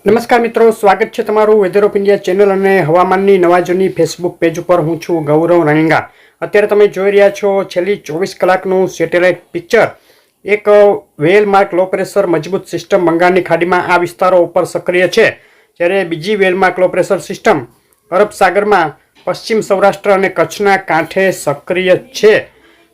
નમસ્કાર મિત્રો, સ્વાગત છે તમારું વેધર ઓફ ઇન્ડિયા ચેનલ અને હવામાનની નવાજોની ફેસબુક પેજ ઉપર. હું છું ગૌરવ રણિંગા. અત્યારે તમે જોઈ રહ્યા છો છેલ્લી 24 કલાકનું સેટેલાઇટ પિક્ચર. એક વેલ માર્ક લો પ્રેશર મજબૂત સિસ્ટમ બંગાળની ખાડીમાં આ વિસ્તારો ઉપર સક્રિય છે, જ્યારે બીજી well mark low pressure system અરબ સાગરમાં પશ્ચિમ સૌરાષ્ટ્ર અને કચ્છના કાંઠે સક્રિય છે.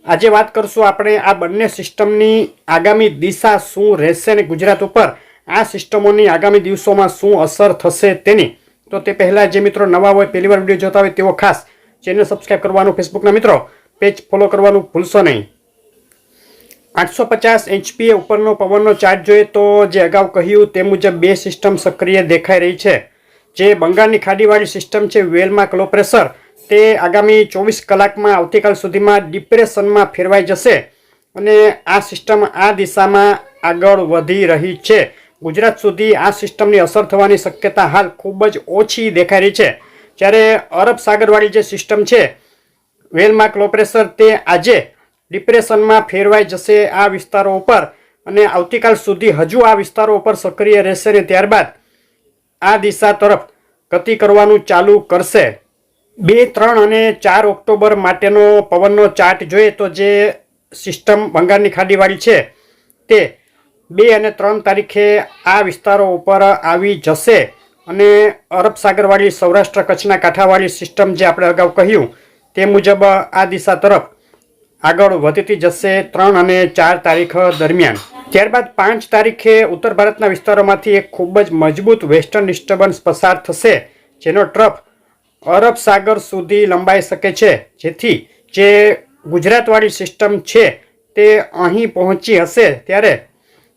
આજે વાત કરશું આપણે આ બંને સિસ્ટમની આગામી દિશા શું રહેશે અને ગુજરાત ઉપર આ સિસ્ટમોની આગામી દિવસોમાં શું અસર થશે તેની. તો તે પહેલાં જે મિત્રો નવા હોય, પહેલીવાર વિડીયો જોતા હોય તેઓ ખાસ ચેનલ સબસ્ક્રાઈબ કરવાનું, ફેસબુકના મિત્રો પેજ ફોલો કરવાનું ભૂલશો નહીં. 850 એચપીએ ઉપરનો પવનનો ચાર્ટ જોઈએ તો જે અગાઉ કહ્યું તે મુજબ બે સિસ્ટમ સક્રિય દેખાઈ રહી છે. જે બંગાળની ખાડીવાળી સિસ્ટમ છે વેલ માર્ક લો પ્રેશર, તે આગામી 24 કલાકમાં આવતીકાલ સુધીમાં ડિપ્રેશનમાં ફેરવાઈ જશે અને આ સિસ્ટમ આ દિશામાં આગળ વધી રહી છે. ગુજરાત સુધી આ સિસ્ટમની અસર થવાની શક્યતા હાલ ખૂબ જ ઓછી દેખાઈ રહી છે. જ્યારે અરબ સાગરવાળી જે સિસ્ટમ છે વેલ માર્ક લો પ્રેશર, તે આજે ડિપ્રેશનમાં ફેરવાઈ જશે આ વિસ્તારો ઉપર અને આવતીકાલ સુધી હજુ આ વિસ્તારો ઉપર સક્રિય રહેશે અને ત્યારબાદ આ દિશા તરફ ગતિ કરવાનું ચાલુ કરશે. 2, 3 અને 4 ઓક્ટોબર માટેનો પવનનો ચાર્ટ જોઈએ તો જે સિસ્ટમ બંગાળની ખાડીવાળી છે તે 2 અને 3 તારીખે આ વિસ્તારો ઉપર આવી જશે અને અરબ સાગરવાળી સૌરાષ્ટ્ર કચ્છના કાંઠાવાળી સિસ્ટમ જે આપણે અગાઉ કહ્યું તે મુજબ આ દિશા તરફ આગળ વધતી જશે 3 અને 4 તારીખ દરમિયાન. ત્યારબાદ 5 તારીખે ઉત્તર ભારતના વિસ્તારોમાંથી એક ખૂબ જ મજબૂત વેસ્ટર્ન ડિસ્ટર્બન્સ પસાર થશે, જેનો ટ્રફ અરબ સાગર સુધી લંબાઈ શકે છે, જેથી જે ગુજરાતવાળી સિસ્ટમ છે તે અહીં પહોંચી હશે ત્યારે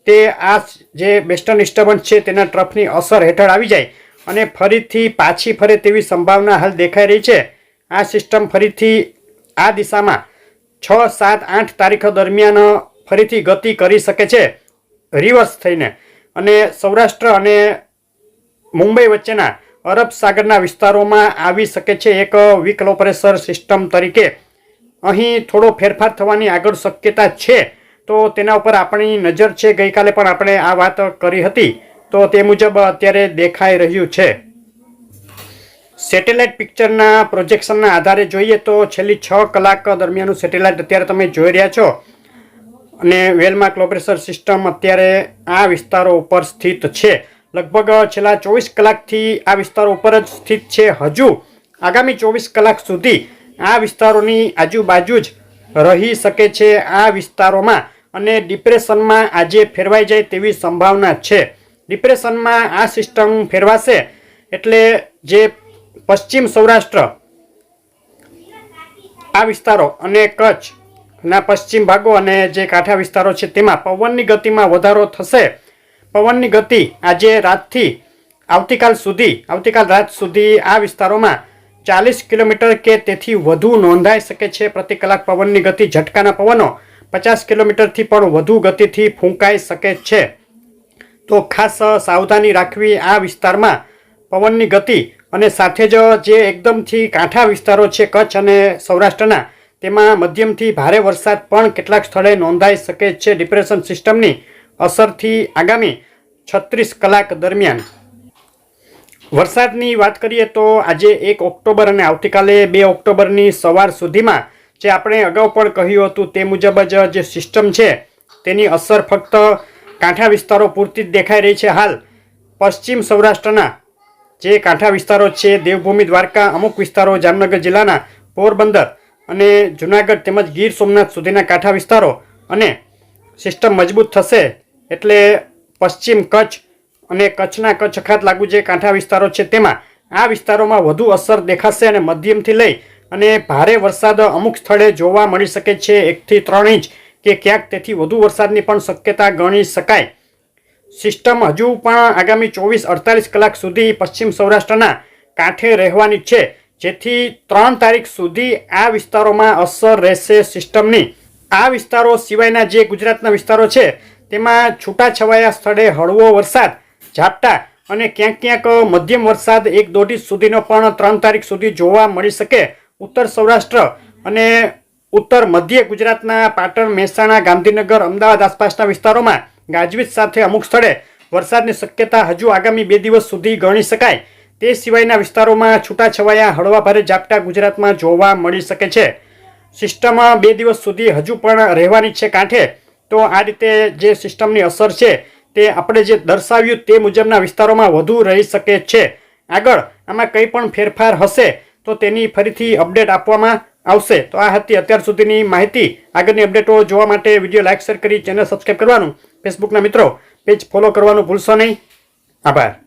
તે આ જે વેસ્ટર્ન ડિસ્ટર્બન્સ છે તેના ટ્રફની અસર હેઠળ આવી જાય અને ફરીથી પાછી ફરે તેવી સંભાવના હાલ દેખાઈ રહી છે. આ સિસ્ટમ ફરીથી આ દિશામાં 6, 7, 8 તારીખો દરમિયાન ફરીથી ગતિ કરી શકે છે રિવર્સ થઈને અને સૌરાષ્ટ્ર અને મુંબઈ વચ્ચેના અરબ સાગરના વિસ્તારોમાં આવી શકે છે એક વીક લો પ્રેશર સિસ્ટમ તરીકે. અહીં થોડો ફેરફાર થવાની આગળ શક્યતા છે, તો તેના ઉપર આપણી નજર છે. ગઈકાલે પણ આપણે આ વાત કરી હતી, તો તે મુજબ અત્યારે દેખાઈ રહ્યું છે. સેટેલાઇટ પિક્ચરના પ્રોજેક્શનના આધારે જોઈએ તો છેલ્લી 6 કલાક દરમિયાનનું સેટેલાઇટ અત્યારે તમે જોઈ રહ્યા છો અને વેલ માર્ક લો પ્રેશર સિસ્ટમ અત્યારે આ વિસ્તારો ઉપર સ્થિત છે. લગભગ છેલ્લા 24 કલાકથી આ વિસ્તારો ઉપર જ સ્થિત છે. હજુ આગામી 24 કલાક સુધી આ વિસ્તારોની આજુબાજુ જ રહી શકે છે આ વિસ્તારોમાં અને ડિપ્રેશનમાં આજે ફેરવાઈ જાય તેવી સંભાવના છે. ડિપ્રેશનમાં આ સિસ્ટમ ફેરવાશે એટલે જે પશ્ચિમ સૌરાષ્ટ્ર આ વિસ્તારો અને કચ્છના પશ્ચિમ ભાગો અને જે કાંઠા વિસ્તારો છે તેમાં પવનની ગતિમાં વધારો થશે. પવનની ગતિ આજે રાતથી આવતીકાલ રાત સુધી આ વિસ્તારોમાં 40 કિલોમીટર કે તેથી વધુ નોંધાઈ શકે છે પ્રતિ કલાક પવનની ગતિ. ઝટકાના પવનો 50 કિલોમીટરથી પણ વધુ ગતિથી ફૂંકાઈ શકે છે. તો ખાસ સાવધાની રાખવી આ વિસ્તારમાં પવનની ગતિ અને સાથે જ જે એકદમથી કાંઠા વિસ્તારો છે કચ્છ અને સૌરાષ્ટ્રના, તેમાં મધ્યમથી ભારે વરસાદ પણ કેટલાક સ્થળે નોંધાઈ શકે છે ડિપ્રેશન સિસ્ટમની અસરથી આગામી 36 કલાક દરમિયાન. વરસાદની વાત કરીએ તો આજે 1 ઓક્ટોબર અને આવતીકાલે 2 ઓક્ટોબરની સવાર સુધીમાં જે આપણે અગાઉ પણ કહ્યું હતું તે મુજબ જ જે સિસ્ટમ છે તેની અસર ફક્ત કાંઠા વિસ્તારો પૂરતી જ દેખાઈ રહી છે. હાલ પશ્ચિમ સૌરાષ્ટ્રના જે કાંઠા વિસ્તારો છે, દેવભૂમિ, દ્વારકા, અમુક વિસ્તારો જામનગર જિલ્લાના પોરબંદર અને જુનાગઢ તેમજ ગીર સોમનાથ સુધીના કાંઠા વિસ્તારો અને સિસ્ટમ મજબૂત થશે એટલે પશ્ચિમ કચ્છ અને કચ્છના કચ્છ અખાત લાગુ જે કાંઠા વિસ્તારો છે તેમાં આ વિસ્તારોમાં વધુ અસર દેખાશે અને મધ્યમથી લઈ અને ભારે વરસાદ અમુક સ્થળે જોવા મળી શકે છે. 1 થી 3 ઇંચ કે ક્યાંક તેથી વધુ વરસાદની પણ શક્યતા ગણી શકાય. સિસ્ટમ હજુ પણ આગામી 24-48 કલાક સુધી પશ્ચિમ સૌરાષ્ટ્રના કાંઠે રહેવાની છે, જેથી 3 તારીખ સુધી આ વિસ્તારોમાં અસર રહેશે સિસ્ટમની. આ વિસ્તારો સિવાયના જે ગુજરાતના વિસ્તારો છે તેમાં છૂટાછવાયા સ્થળે હળવો વરસાદ, ઝાપટા અને ક્યાંક ક્યાંક મધ્યમ વરસાદ 1-1.5 ઇંચ સુધીનો પણ 3 તારીખ સુધી જોવા મળી શકે. ઉત્તર સૌરાષ્ટ્ર અને ઉત્તર મધ્ય ગુજરાતના પાટણ, મહેસાણા, ગાંધીનગર, અમદાવાદ આસપાસના વિસ્તારોમાં ગાજવીજ સાથે અમુક સ્થળે વરસાદની શક્યતા હજુ આગામી 2 દિવસ સુધી ગણી શકાય. તે સિવાયના વિસ્તારોમાં છૂટાછવાયા હળવા ભારે ઝાપટા ગુજરાતમાં જોવા મળી શકે છે. સિસ્ટમ 2 દિવસ સુધી હજુ પણ રહેવાની છે કાંઠે. તો આ રીતે જે સિસ્ટમની અસર છે તે આપણે જે દર્શાવ્યું તે મુજબના વિસ્તારોમાં વધુ રહી શકે છે. આગળ આમાં કંઈ પણ ફેરફાર હશે તો તેની ફરીથી અપડેટ આપવામાં આવશે. તો આ હતી અત્યાર સુધીની માહિતી. આગળની અપડેટો જોવા માટે વિડીયો લાઇક શેર કરી ચેનલ સબસ્ક્રાઈબ કરવાનું, ફેસબુકના મિત્રો પેજ ફોલો કરવાનું ભૂલશો નહીં. આભાર.